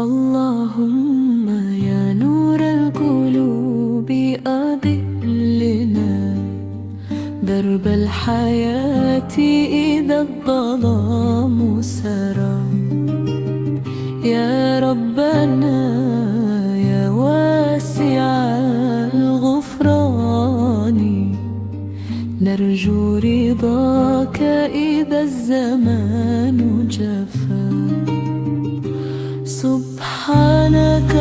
اللهم يا نور القلوب أضئ لنا درب الحياة إذا الظلام سرى. يا ربنا يا واسع الغفران نرجو رضاك إذا الزمان جفا. سبحانك